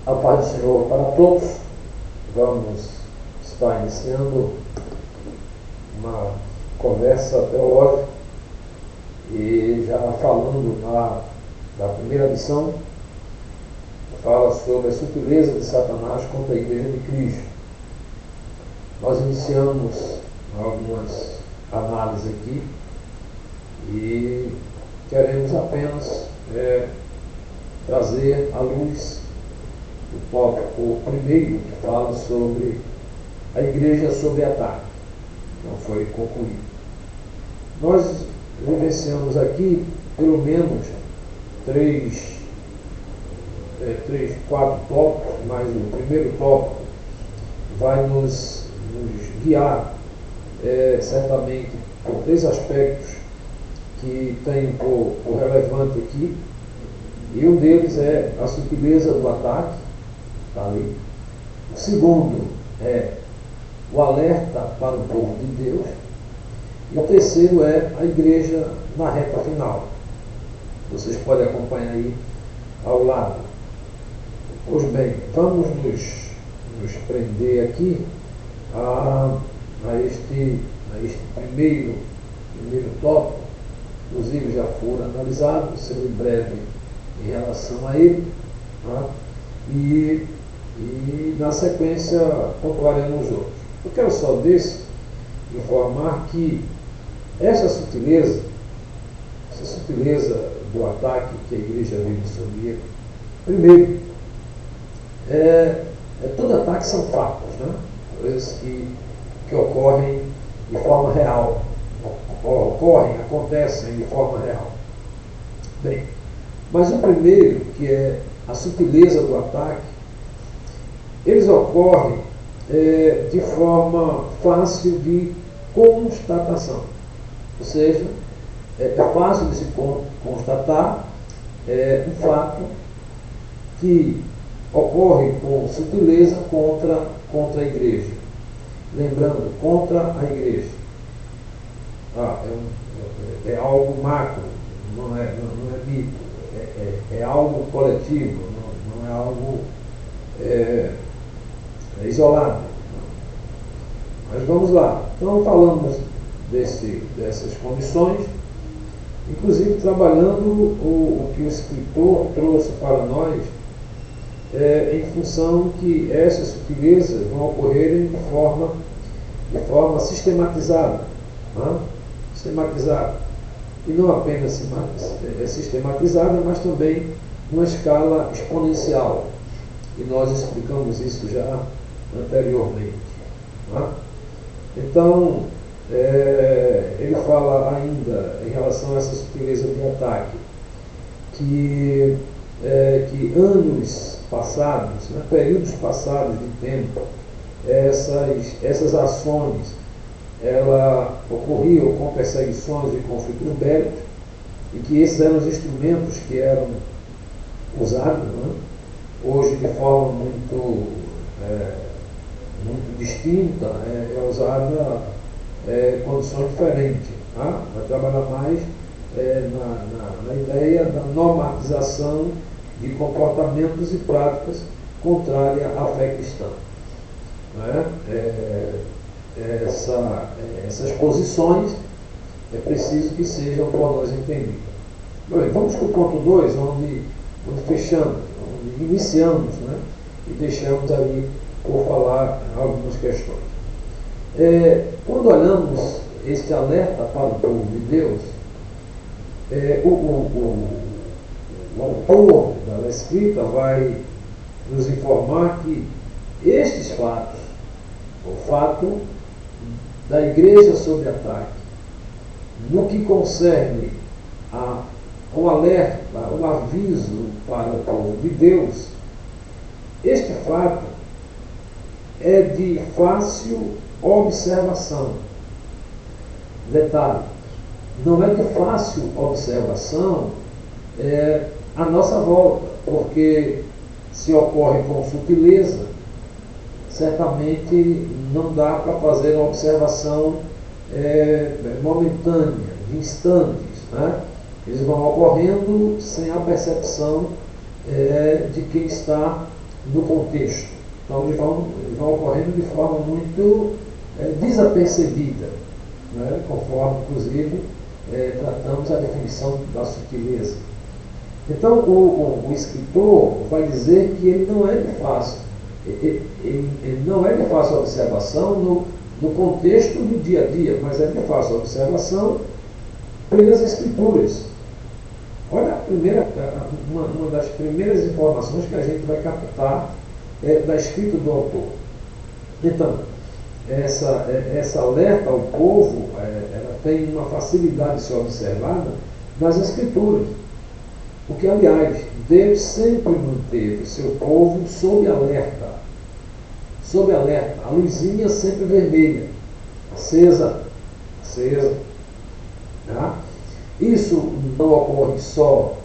A paz do Senhor para todos. Vamos estar iniciando uma conversa teológica e já falando da primeira lição, fala sobre a sutileza de Satanás contra a Igreja de Cristo. Nós iniciamos algumas análises aqui e queremos apenas trazer à luz o tópico primeiro, que fala sobre a igreja sob ataque. Não foi concluído. Nós vivenciamos aqui pelo menos quatro tópicos, mas o primeiro tópico vai nos guiar certamente por três aspectos que tem por relevante aqui, e um deles é a sutileza do ataque, está ali. O segundo é o alerta para o povo de Deus, e o terceiro é a igreja na reta final. Vocês podem acompanhar aí ao lado. Pois bem, vamos nos prender aqui a este primeiro tópico. Inclusive já foram analisados, serei breve em relação a ele, tá? E na sequência pontuaremos os outros. Eu quero só informar que essa sutileza do ataque que a igreja vive sobre ele, primeiro, todo ataque são fatos, né? Coisas que ocorrem de forma real, acontecem de forma real. Bem, mas o primeiro, que é a sutileza do ataque, eles ocorrem de forma fácil de constatação. Ou seja, é fácil de se constatar um fato que ocorre com sutileza contra a igreja. Lembrando, contra a igreja. É algo macro, não é micro, é algo coletivo, não é algo isolado. Mas vamos lá. Então falamos dessas condições, inclusive trabalhando o que o escritor trouxe para nós, em função que essas sutilezas vão ocorrerem de forma sistematizada. Sistematizada. E não apenas sistematizada, mas também numa escala exponencial. E nós explicamos isso já anteriormente. Então, ele fala ainda em relação a essa sutileza de ataque, que anos passados, períodos passados de tempo, essas ações ela ocorriam com perseguições e conflitos bélicos, e que esses eram os instrumentos que eram usados, hoje de forma muito distinta, é usada condições diferentes. Vai trabalhar mais na ideia da normatização de comportamentos e práticas contrárias à fé cristã. Essas posições é preciso que sejam por nós entendidas. Bem, vamos para o ponto 2, onde fechamos, onde iniciamos, e deixamos ali por falar algumas questões. Quando olhamos este alerta para o povo de Deus, o autor da escrita vai nos informar que estes fatos, o fato da igreja sob ataque, no que concerne ao alerta, o aviso para o povo de Deus, este fato é de fácil observação. Detalhe, não é de fácil observação à nossa volta, porque se ocorre com sutileza, certamente não dá para fazer uma observação momentânea, de instantes. Eles vão ocorrendo sem a percepção de quem está do contexto. Então, eles vão ocorrendo de forma muito desapercebida, né? Conforme, inclusive, tratamos a definição da sutileza. Então, o escritor vai dizer que ele não é de fácil, ele não é de fácil observação no contexto do dia a dia, mas é de fácil observação pelas Escrituras. Olha, uma das primeiras informações que a gente vai captar da escrita do autor. Então, essa alerta ao povo, ela tem uma facilidade de ser observada nas Escrituras. Porque, aliás, Deus sempre manteve seu povo sob alerta. Sob alerta. A luzinha sempre vermelha. Acesa. Tá? Isso não ocorre só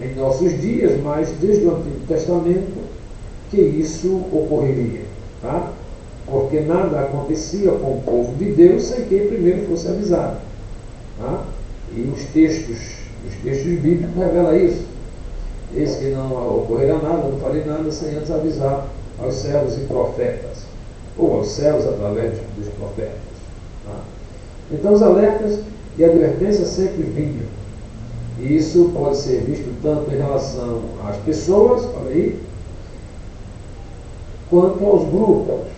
em nossos dias, mas desde o Antigo Testamento que isso ocorreria. Tá? Porque nada acontecia com o povo de Deus sem que primeiro fosse avisado. Tá? E os textos bíblicos revelam isso. Eis que não ocorrerá nada, não farei nada sem antes avisar aos servos e profetas, ou aos servos através dos profetas. Tá? Então os alertas e advertências sempre vinham. E isso pode ser visto tanto em relação às pessoas, olha aí, quanto aos grupos,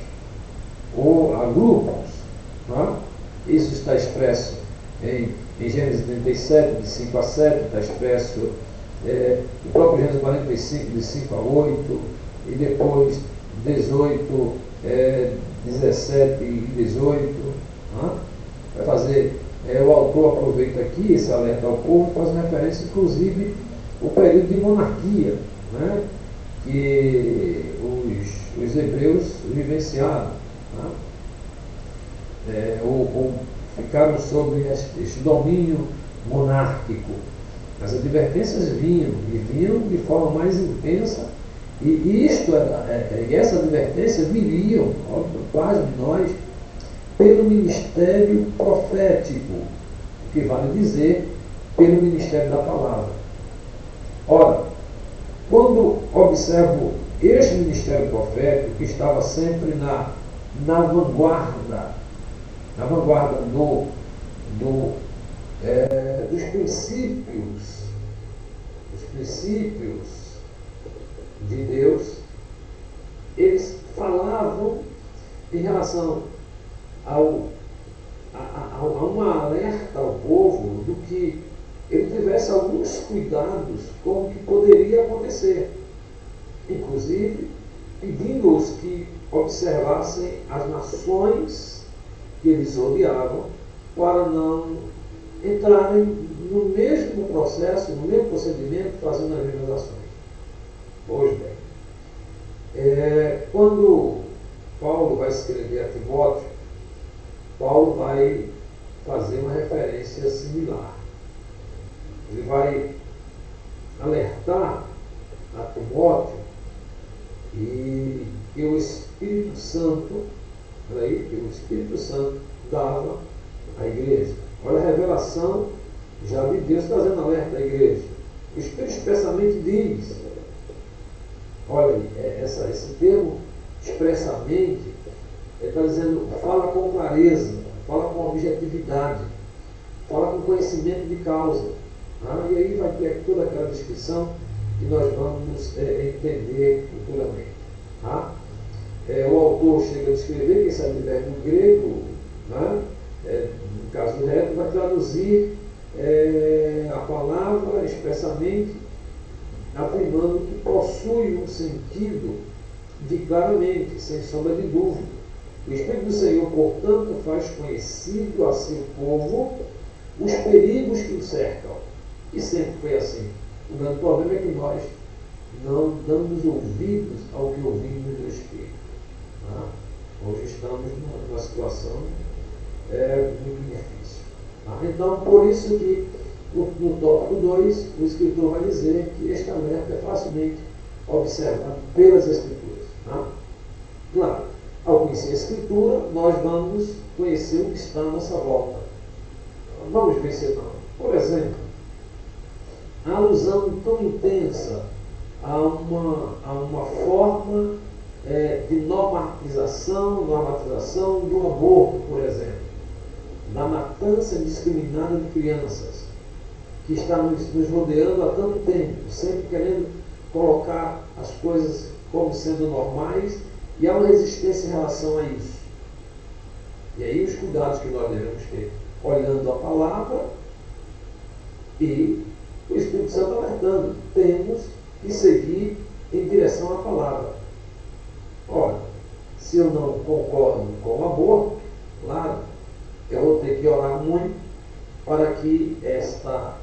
ou a grupos. Tá? Isso está expresso em Gênesis 37, de 5 a 7, está expresso no próprio Gênesis 45, de 5 a 8, e depois 18, 17 e 18. Tá? Vai fazer, o autor aproveita aqui esse alerta ao povo, faz uma referência, inclusive, ao período de monarquia, né? Que os hebreus vivenciaram. Tá? Ficaram sob este domínio monárquico. As advertências vinham, e vinham de forma mais intensa, e essa advertência viriam, quase de nós, pelo ministério profético, o que vale dizer, pelo ministério da palavra. Ora, quando observo este ministério profético, que estava sempre na vanguarda dos princípios de Deus, eles falavam em relação a uma alerta ao povo do que ele tivesse alguns cuidados com o que poderia acontecer, inclusive pedindo-os que observassem as nações que eles odiavam, para não entrarem no mesmo processo, no mesmo procedimento, fazendo as mesmas ações. Pois bem, quando Paulo vai escrever a Timóteo, Paulo vai fazer uma referência similar. Ele vai alertar a Timóteo e que o Espírito Santo, que o Espírito Santo dava à igreja. Olha a revelação já de Deus trazendo alerta à igreja. O Espírito expressamente diz, olha aí, esse termo expressamente, ele está dizendo, fala com clareza, fala com objetividade, fala com conhecimento de causa. Tá? E aí vai ter toda aquela descrição que nós vamos entender futuramente. Tá? O autor chega a descrever, quem sabe o verbo grego, né? No caso do reto, vai traduzir a palavra expressamente, afirmando que possui um sentido de claramente, sem sombra de dúvida. O Espírito do Senhor, portanto, faz conhecido a seu povo os perigos que o cercam. E sempre foi assim. O grande problema é que nós não damos ouvidos ao que ouvimos do Espírito. Tá? Hoje estamos numa situação muito difícil. Tá? Então, por isso que no tópico 2, o escritor vai dizer que este alerta é facilmente observado pelas Escrituras. Tá? Claro, ao conhecer a Escritura, nós vamos conhecer o que está à nossa volta. Vamos conhecer não. Por exemplo, a alusão tão intensa a uma forma de normatização do aborto, por exemplo, da matança indiscriminada de crianças, que está nos rodeando há tanto tempo, sempre querendo colocar as coisas como sendo normais, e há uma resistência em relação a isso. E aí os cuidados que nós devemos ter, olhando a palavra e o Espírito Santo alertando, temos que seguir em direção à palavra. Olha, se eu não concordo com o aborto, claro, eu vou ter que orar muito para que esta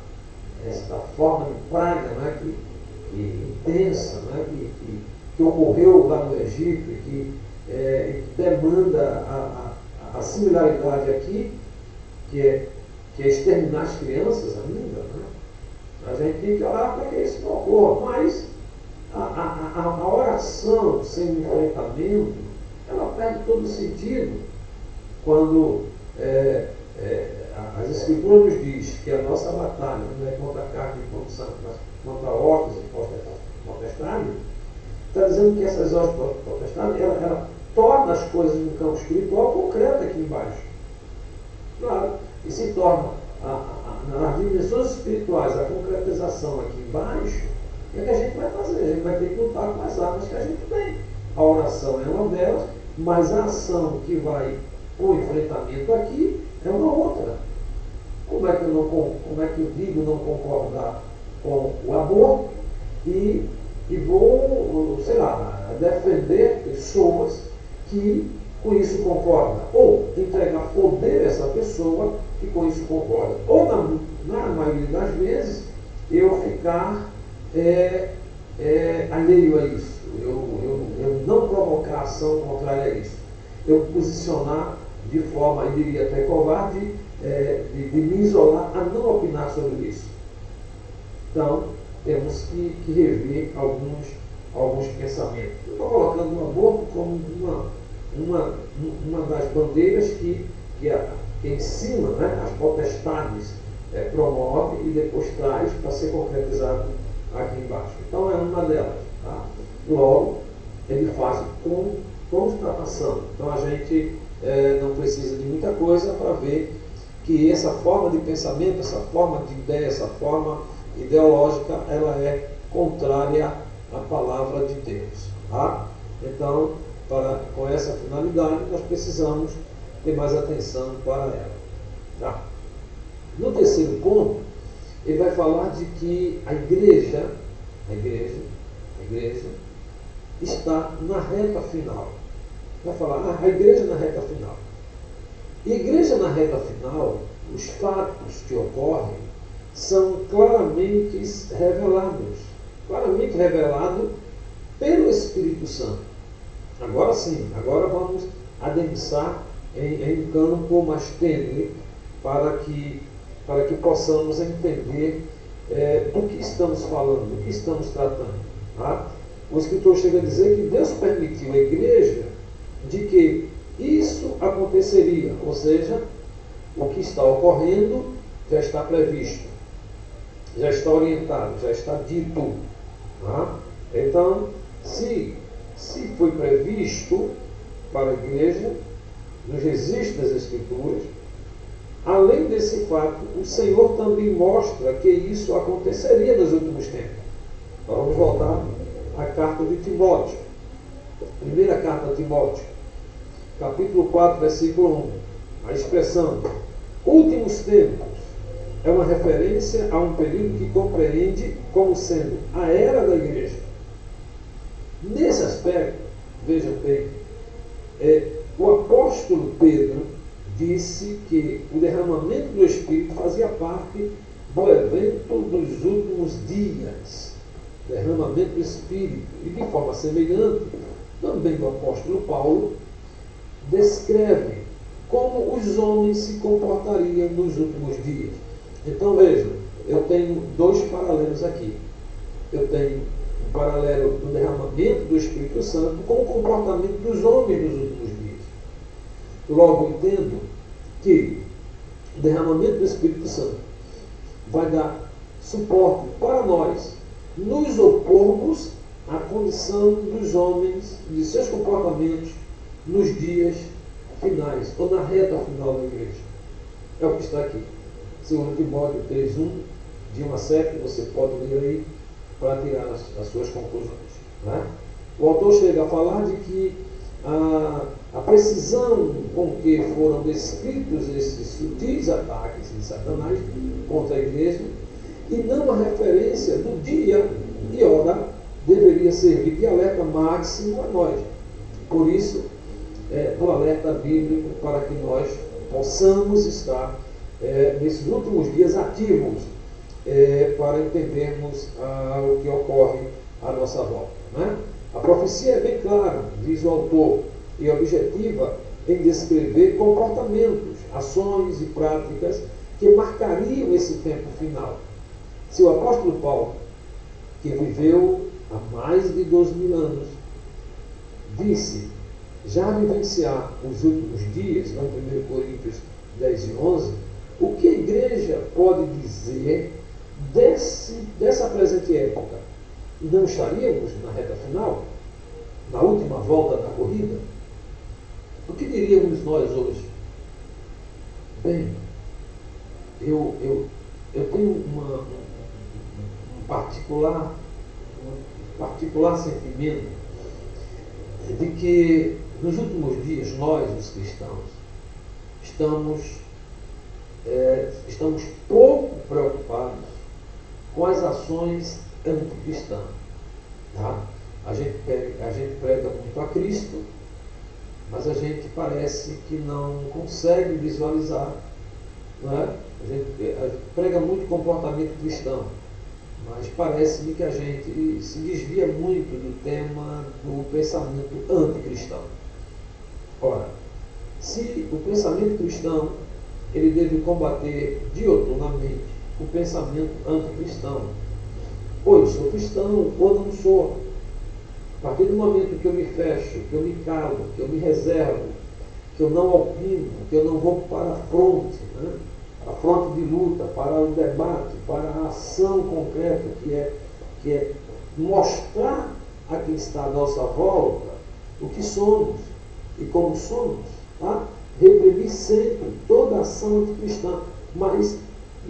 forma de praga, né, que intensa, né, que ocorreu lá no Egito e que demanda a similaridade aqui, que é exterminar as crianças ainda, né? A gente tem que orar para que isso não ocorra, mas a oração sem enfrentamento, ela perde todo o sentido quando as Escrituras nos diz que a nossa batalha não é contra a carne e contra o sangue, mas contra hortas e potestades. Está dizendo que essas hortas e potestades, ela torna as coisas no campo espiritual concreto aqui embaixo. Claro, e se torna nas dimensões espirituais a concretização aqui embaixo, o que a gente vai fazer? A gente vai ter que lutar com as armas que a gente tem. A oração é uma delas, mas a ação que vai com o enfrentamento aqui é uma outra. Como é que eu digo não concordar com o aborto e vou, sei lá, defender pessoas que com isso concordam, ou entregar poder a essa pessoa que com isso concorda, ou na maioria das vezes eu ficar alheio a isso, eu não provocar ação contrária a isso, eu posicionar de forma, eu diria até covarde, de me isolar a não opinar sobre isso. Então, temos que rever alguns pensamentos. Eu estou colocando o aborto como uma das bandeiras que ensina, né, as potestades promove e depois traz para ser concretizado aqui embaixo. Então, é uma delas. Tá? Logo, ele faz com constatação. Então, a gente não precisa de muita coisa para ver que essa forma de pensamento, essa forma de ideia, essa forma ideológica, ela é contrária à palavra de Deus. Tá? Então, com essa finalidade, nós precisamos ter mais atenção para ela. Tá? No terceiro ponto, ele vai falar de que a igreja está na reta final. Vai falar, a igreja na reta final. E a igreja na reta final, os fatos que ocorrem são claramente revelados pelo Espírito Santo. Agora sim, agora vamos adensar em um campo mais tênue para que possamos entender do que estamos falando, do que estamos tratando. Tá? O escritor chega a dizer que Deus permitiu à igreja de que isso aconteceria, ou seja, o que está ocorrendo já está previsto, já está orientado, já está dito. Tá? Então, se foi previsto para a igreja, nos registros das Escrituras, além desse fato, o Senhor também mostra que isso aconteceria nos últimos tempos. Então, vamos voltar à carta de Timóteo. Primeira carta a Timóteo, capítulo 4, versículo 1. A expressão últimos tempos é uma referência a um período que compreende como sendo a era da igreja. Nesse aspecto, vejam bem, o apóstolo Pedro disse que o derramamento do Espírito fazia parte do evento dos últimos dias. Derramamento do Espírito. E de forma semelhante, também o apóstolo Paulo descreve como os homens se comportariam nos últimos dias. Então vejam, eu tenho dois paralelos aqui. Eu tenho um paralelo do derramamento do Espírito Santo com o comportamento dos homens nos últimos dias. Logo entendo que o derramamento do Espírito Santo vai dar suporte para nós nos opormos à condição dos homens, de seus comportamentos nos dias finais, ou na reta final da igreja. É o que está aqui. 2 Timóteo 3:1, de 1 a 7, você pode ler aí para tirar as suas conclusões. Né? O autor chega a falar de que a precisão com que foram descritos esses sutis ataques de Satanás contra a igreja, e não a referência do dia e hora, deveria servir de alerta máximo a nós. Por isso, o alerta bíblico para que nós possamos estar nesses últimos dias ativos para entendermos o que ocorre à nossa volta. Né? A profecia é bem clara, diz o autor, e objetiva em descrever comportamentos, ações e práticas que marcariam esse tempo final. Se o apóstolo Paulo, que viveu há mais de 2000 anos, disse já vivenciar os últimos dias, lá em 1 Coríntios 10:11, o que a igreja pode dizer dessa presente época? Não estaríamos na reta final? Na última volta da corrida? O que diríamos nós hoje? Bem, eu tenho um particular sentimento de que nos últimos dias nós, os cristãos, estamos pouco preocupados com as ações anticristãs. Tá? A gente prega muito a Cristo, mas a gente parece que não consegue visualizar. Não é? A gente prega muito comportamento cristão, mas parece-me que a gente se desvia muito do tema do pensamento anticristão. Ora, se o pensamento cristão ele deve combater dioturnamente o pensamento anticristão, ou eu sou cristão ou não sou. A partir do momento que eu me fecho, que eu me calo, que eu me reservo, que eu não opino, que eu não vou para a fronte, né? A fronte de luta, para o debate, para a ação concreta, que é mostrar a quem está à nossa volta o que somos e como somos. Tá? Reprimir sempre toda ação anticristã. Mas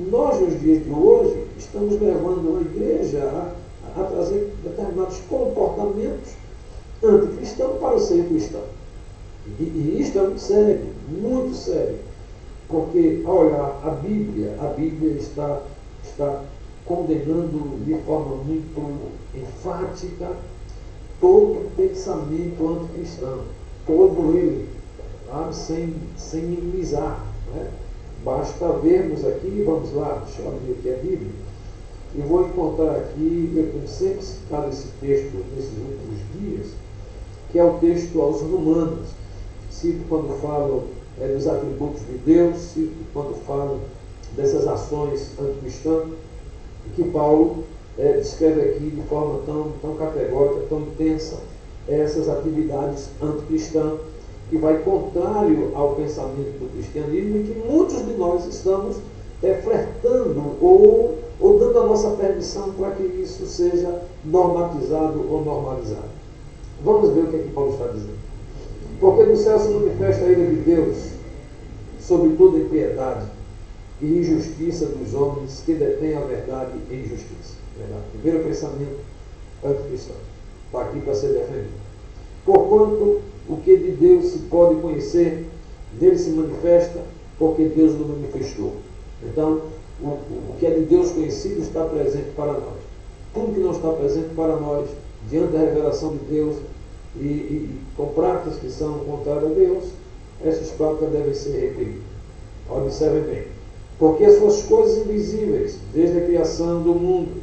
nós, nos dias de hoje, estamos levando a igreja a trazer determinados comportamentos anticristãos para o seio cristão. E isto é muito sério, muito sério. Porque, ao olhar a Bíblia está condenando de forma muito enfática todo pensamento anticristão, todo ele, sabe? Sem minimizar. Né? Basta vermos aqui, vamos lá, deixa eu abrir aqui a Bíblia, e vou encontrar aqui, eu tenho sempre citado esse texto nesses últimos dias, que é o texto aos Romanos. Cito quando falo dos atributos de Deus, cito quando falo dessas ações anticristãs, que Paulo descreve aqui de forma tão categórica, tão intensa, essas atividades anticristãs, que vai contrário ao pensamento do cristianismo e que muitos de nós estamos flertando ou dando a nossa permissão para que isso seja normatizado ou normalizado. Vamos ver o que é que Paulo está dizendo. Porque no céu se manifesta a ira de Deus sobre toda impiedade e injustiça dos homens que detêm a verdade em injustiça. Verdade? Primeiro pensamento anticristão. Está aqui para ser defendido. Porquanto o que de Deus se pode conhecer, dele se manifesta, porque Deus não manifestou. Então, o que é de Deus conhecido está presente para nós. Tudo que não está presente para nós, diante da revelação de Deus, e com práticas que são contrárias a Deus, essas práticas devem ser reprimidas. Observem bem. Porque as suas coisas invisíveis, desde a criação do mundo,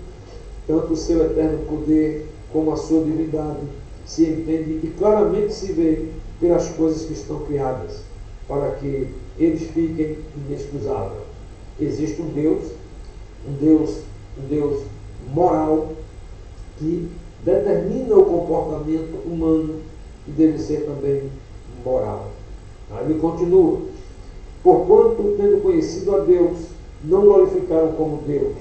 tanto o seu eterno poder como a sua divindade, se entende e claramente se vê pelas coisas que estão criadas, para que eles fiquem inexcusáveis. Existe um Deus moral, que determina o comportamento humano e deve ser também moral. Aí ele continua: porquanto, tendo conhecido a Deus, não glorificaram como Deus,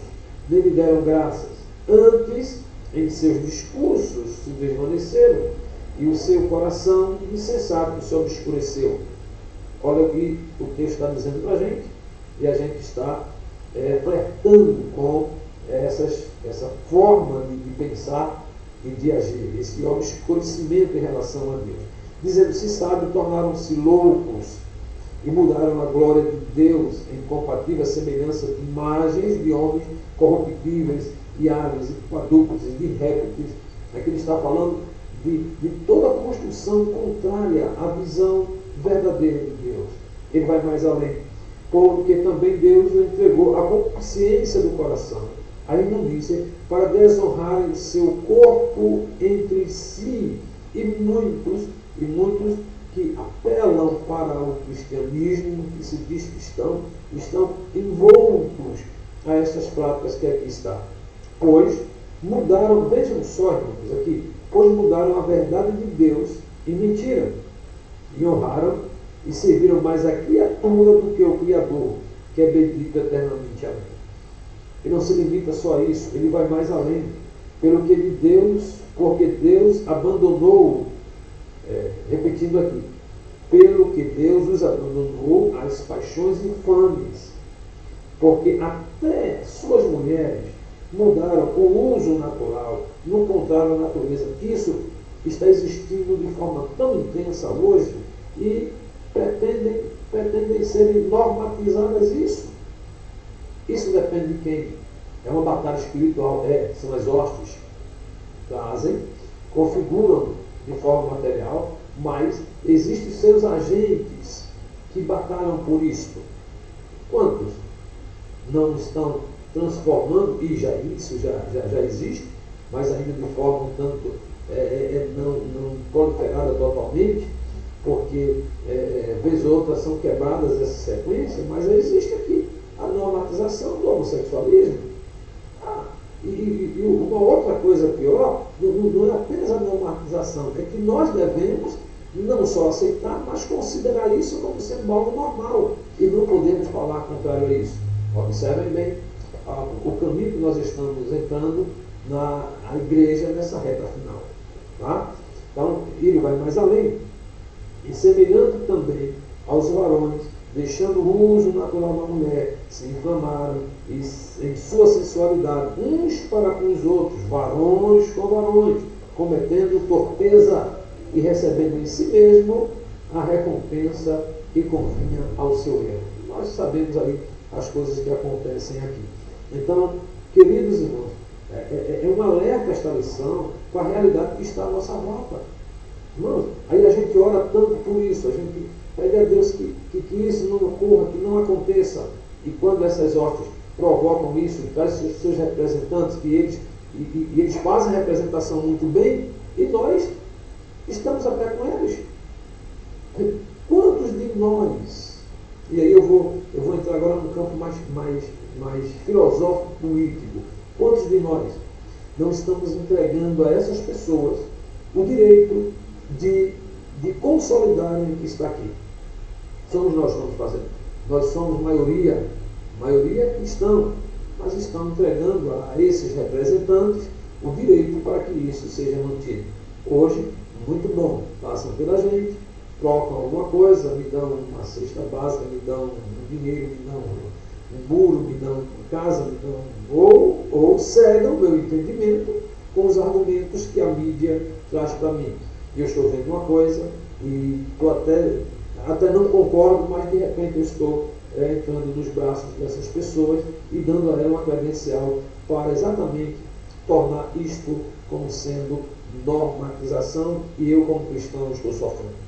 nem lhe deram graças, antes em seus discursos se desvaneceram, e o seu coração insensato se obscureceu. Olha o que o texto está dizendo para a gente, e a gente está flertando com essa forma de pensar e de agir, esse obscurecimento em relação a Deus. Dizendo, se sabe, tornaram-se loucos e mudaram a glória de Deus em compatível semelhança de imagens de homens corruptíveis e aves, e quadrúpedes, de répteis. Aqui ele está falando de toda a construção contrária à visão verdadeira de Deus. Ele vai mais além, porque também Deus lhe entregou a consciência do coração, a imundícia, para desonrarem seu corpo entre si, e muitos que apelam para o cristianismo, que se diz cristão, estão envoltos a estas práticas que aqui está. Pois mudaram, vejam só, irmãos, aqui, pois mudaram a verdade de Deus em mentira, e honraram e serviram mais a criatura do que o Criador, que é bendito eternamente. Amém. E não se limita só a isso, ele vai mais além, porque Deus abandonou, repetindo aqui, pelo que Deus os abandonou às paixões infames, porque até suas mulheres mudaram o uso natural, não encontraram a natureza. Isso está existindo de forma tão intensa hoje e pretendem serem normatizadas isso. Isso depende de quem? É uma batalha espiritual, são as hostes, trazem, configuram de forma material, mas existem seus agentes que batalham por isto. Quantos não estão transformando, e isso já existe, mas ainda de forma um tanto não proliferada totalmente, porque vez ou outra são quebradas essa sequência, mas existe aqui a normatização do homossexualismo. E uma outra coisa pior, não é apenas a normatização, é que nós devemos não só aceitar, mas considerar isso como sendo algo normal, e não podemos falar contrário a isso. Observem bem o caminho que nós estamos entrando na igreja nessa reta final. Tá? Então, ele vai mais além. E semelhante também aos varões, deixando o uso natural da mulher, se inflamaram em sua sensualidade, uns para com os outros, varões com varões, cometendo torpeza e recebendo em si mesmo a recompensa que convinha ao seu erro. Nós sabemos aí as coisas que acontecem aqui. Então, queridos irmãos, é um alerta esta lição com a realidade que está à nossa volta. Irmãos, aí a gente ora tanto por isso, a gente pede a Deus que isso não ocorra, que não aconteça. E quando essas hostes provocam isso, trazem seus representantes, e eles fazem a representação muito bem, e nós estamos a pé com eles. Quantos de nós, e aí eu vou entrar agora num campo mais filosófico, político, quantos de nós não estamos entregando a essas pessoas o direito de consolidarem o que está aqui? Somos nós que estamos fazendo. Nós somos maioria cristã, mas estão entregando a esses representantes o direito para que isso seja mantido. Hoje, muito bom, passam pela gente, trocam alguma coisa, me dão uma cesta básica, me dão um dinheiro, me dão um muro, me dão uma casa, me dão ou cegam o meu entendimento com os argumentos que a mídia traz para mim. E eu estou vendo uma coisa e estou até não concordo, mas de repente eu estou entrando nos braços dessas pessoas e dando a ela uma credencial para exatamente tornar isto como sendo normatização, e eu como cristão estou sofrendo.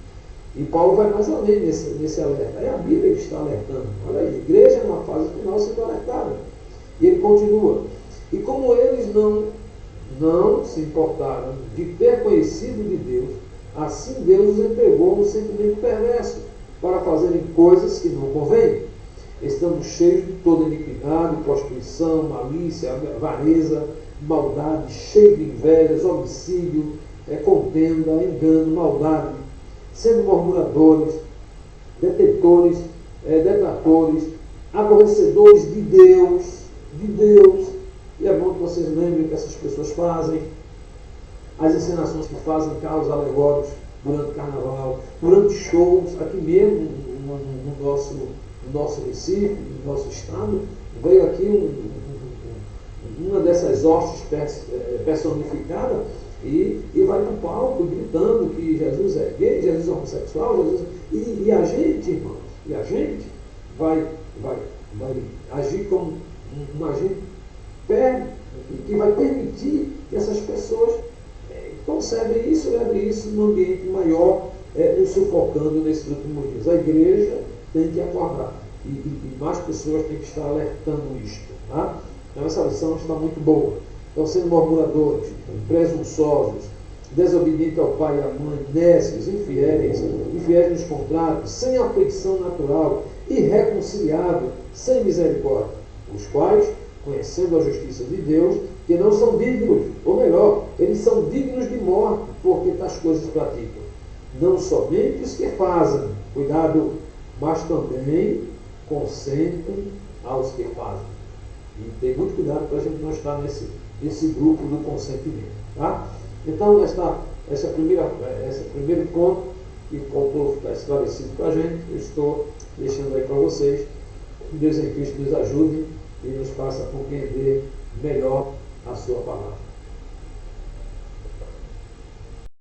E Paulo vai mais além nesse alerta. É a Bíblia que está alertando. Olha aí, a igreja na fase final sendo alertada. E ele continua. E como eles não se importaram de ter conhecido de Deus, assim Deus os entregou um sentimento perverso para fazerem coisas que não convêm, estando cheios de toda iniquidade, prostituição, malícia, avareza, maldade, cheio de invejas, homicídio, contenda, engano, maldade, sendo murmuradores, detentores, detratores, aborrecedores de Deus, E é bom que vocês lembrem que essas pessoas fazem, as encenações que fazem carros alegóricos durante o carnaval, durante shows, aqui mesmo no nosso Recife, no nosso estado, veio aqui uma dessas hostes personificadas e vai para o palco gritando que Jesus é gay, Jesus é homossexual, e a gente, irmãos, vai agir como um agente que vai permitir que essas pessoas concebem isso, levem isso num ambiente maior, nos sufocando nesses últimos dias. A igreja tem que acordar e mais pessoas têm que estar alertando isto. Tá? Então essa lição está muito boa. Estão sendo murmuradores, presunçosos, desobedientes ao pai e à mãe, nécios, infiéis nos contratos, sem afeição natural, irreconciliável, sem misericórdia, os quais, conhecendo a justiça de Deus, que não são dignos, ou melhor, eles são dignos de morte, porque tais coisas praticam. Não somente os que fazem, cuidado, mas também consentem aos que fazem. E tem muito cuidado para a gente não estar nesse grupo do consentimento. Tá? Então, esse primeiro ponto, que faltou ficar esclarecido para a gente, eu estou deixando aí para vocês. Que Deus em Cristo nos ajude e nos faça compreender melhor a sua palavra.